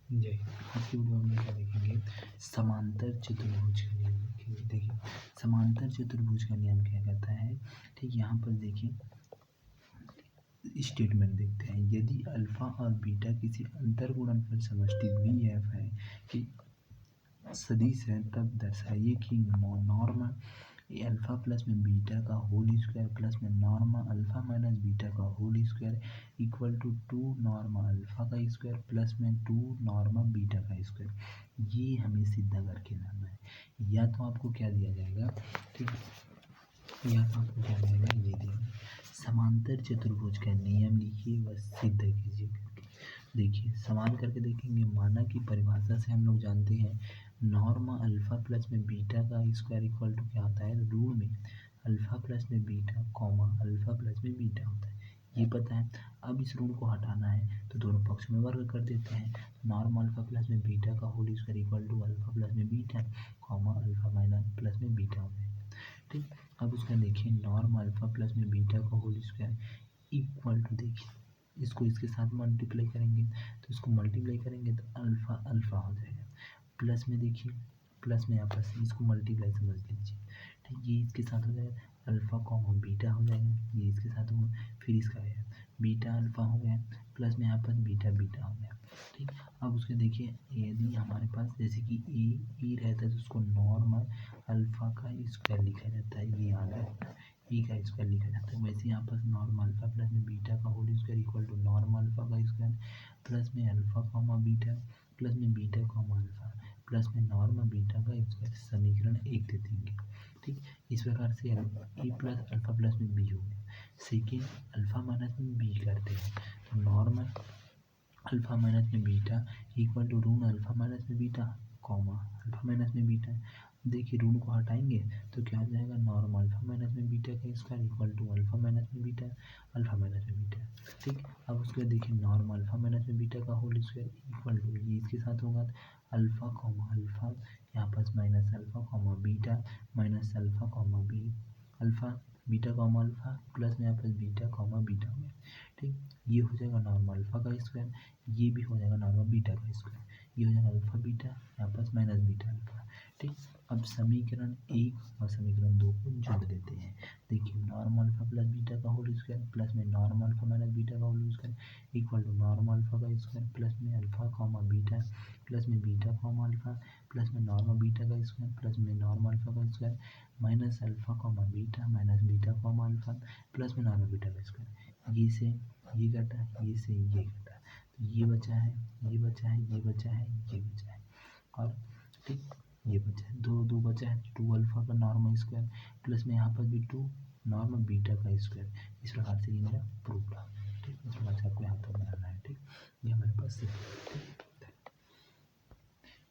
जय। आज की वीडियो में क्या देखेंगे, समांतर चतुर्भुज का नियम देखेंगे। देखिए समांतर चतुर्भुज का नियम क्या कहता है, ठीक यहाँ पर देखिए स्टेटमेंट देखते हैं। यदि अल्फा और बीटा किसी अंतर गुणनफल समष्टि VF है कि सदिश है, तब दर्शाइए कि नॉर्मा अल्फा प्लस में बीटा का होल स्क्वायर प्लस में नॉर्मा अल्फा माइनस बीटा का whole square equal to 2 norm alpha का स्क्वायर प्लस में 2 नॉर्मा बीटा का स्क्वायर। ये हमें सिद्ध करके लाना है। या तो आपको क्या दिया जाएगा, ठीक, या तो आपको क्या दिया ये दिया समांतर चतुर्भुज का नियम लिखिए व सिद्ध कीजिए करके। देखिए सवाल करके देखेंगे। माना की परिभाषा से हम लोग जानते हैं नॉर्मा अल्फा प्लस में बीटा का स्क्वायर इक्वल टू क्या होता है, ऋण में अल्फा प्लस में बीटा कॉमा अल्फा प्लस में बीटा होता है, ये पता है। अब इस ऋण को हटाना है तो दोनों पक्ष में वर्ग कर देते हैं। नॉर्मा अल्फा प्लस में बीटा का whole square equal to alpha plus में beta comma alpha minus plus में बीटा हो जाएगा, ठीक। अब उसका देखिए नॉर्म अल्फा प्लस में बीटा का होल स्क्वायर इक्वल टू, देखिए इसको इसके साथ मल्टीप्लाई करेंगे तो इसको मल्टीप्लाई करेंगे तो अल्फा अल्फा हो जाएगा, प्लस में देखिए प्लस में यहाँ पर इसको मल्टीप्लाई समझ लीजिए, ठीक। ये इसके साथ हो जाएगा अल्फा कॉमा बीटा हो जाएगा, ये इसके साथ होगा, फिर इसका आएगा बीटा अल्फा हो गया प्लस में यहाँ पर बीटा बीटा हो गया, ठीक। अब उसके देखिए यदि हमारे पास जैसे कि ए रहता है तो उसको नॉर्मल अल्फा का स्क्वायर लिखा जाता है, ये याद है, ई का स्क्वायर लिखा जाता है। वैसे यहाँ पर नॉर्मल अल्फा प्लस में बीटा का whole square equal to normal alpha का स्क्वायर प्लस में अल्फा कॉमा बीटा प्लस में बीटा कॉमा अल्फा प्लस में नॉर्मल बीटा का स्क्वायर, समीकरण 1 दे देंगे, ठीक। इस प्रकार से ए प्लस अल्फा प्लस में बी हो गया। सेकेंड अल्फा माइनस में बी करते हैं तो नॉर्मल अल्फा माइनस में बीटा इक्वल टू ऋण अल्फा माइनस में बीटा कॉमा अल्फा माइनस में बीटा। देखिए ऋण को हटाएंगे तो क्या आ जाएगा, नॉर्मल अल्फा माइनस में बीटा का square equal to alpha minus में बीटा अल्फा माइनस में बीटा, ठीक। अब उसके बाद देखिए नॉर्मल अल्फा माइनस में बीटा का होल स्क्वायर इक्वल टू, ये इसके साथ होगा अल्फा कॉमा अल्फा यहाँ पास minus alpha comma beta minus alpha comma B alpha beta comma alpha plus में यहाँ पर बीटा कॉमा बीटा हो गया, ठीक। ये हो जाएगा नॉर्मल अल्फा का स्क्वायर, ये भी हो जाएगा नॉर्मल बीटा का स्क्वायर, ये हो जाएगा अल्फा बीटा यहाँ पास माइनस बीटा अल्फा, ठीक। अब समीकरण 1 और समीकरण 2 को जोड़ देते हैं। देखिए नॉर्मल अल्फा प्लस बीटा का होल स्क्वायर प्लस में नॉर्मल अल्फा माइनस बीटा का whole square equal to normal alpha का स्क्वायर प्लस में अल्फा कॉमा बीटा प्लस में बीटा कॉमा अल्फा प्लस में नॉर्मल बीटा का स्क्वायर प्लस में normal alpha का square minus alpha comma beta minus beta comma alpha plus में normal beta का square. ये से ये घटा, ये से ये घटा, तो ये बचा है, ये बचा है, ये बचा है, ये बचा है, और ठीक ये बचा है, दो दो बचा है, 2 अल्फा का नॉर्मल स्क्वायर प्लस में यहाँ पर भी 2 नॉर्मल बीटा का स्क्वायर। इस प्रकार से ये मेरा प्रूफ रहा, ठीक। इस प्रकार से आपको यहाँ तक बनाना है, ठीक। ये हमारे पास से, ठीक।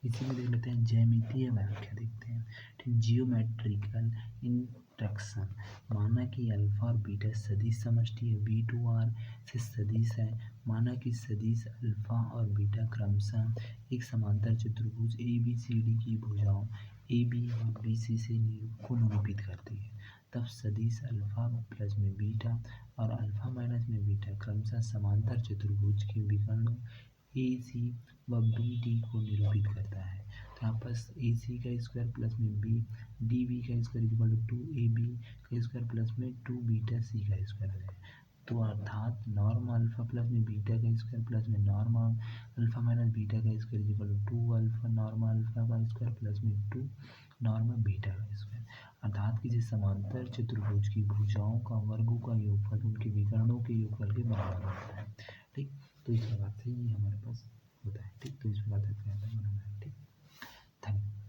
इसी में देख लेते हैं ज्यामितीय व्याख्या देखते हैं, ठीक। Geometrical interaction. माना कि अल्फा और बीटा सदिश समष्टि है, V2R से सदिश है। माना कि सदिश अल्फा और बीटा क्रमशः एक समांतर चतुर्भुज ABCD की भुजाओं AB और BC से को निरूपित करती है, तब सदिश अल्फा प्लस में बीटा और अल्फा माइनस में बीटा क्रमशः समांतर चतुर्भुज के विकर्णों AC व BD को निरूपित करता है। तो यहाँ पास AC का स्क्वायर प्लस में DB का स्क्वायर इक्वल टू 2AB का स्क्वायर प्लस में 2 बीटा C का स्क्वायर हो जाएगा। तो अर्थात नॉर्म अल्फा प्लस में बीटा का स्क्वायर प्लस में नॉर्मल अल्फा माइनस बीटा का square equal to 2 alpha normal alpha का स्क्वायर प्लस में 2 नॉर्मल बीटा का स्क्वायर। अर्थात किसी समांतर चतुर्भुज की भुजाओं का वर्गों का योगफल उनके विकर्णों के योगफल के बराबर होता है, ठीक। तो इस प्रकार से ये हमारे पास होता है, ठीक। तो इस प्रकार से बनाना है, ठीक। धन्यवाद।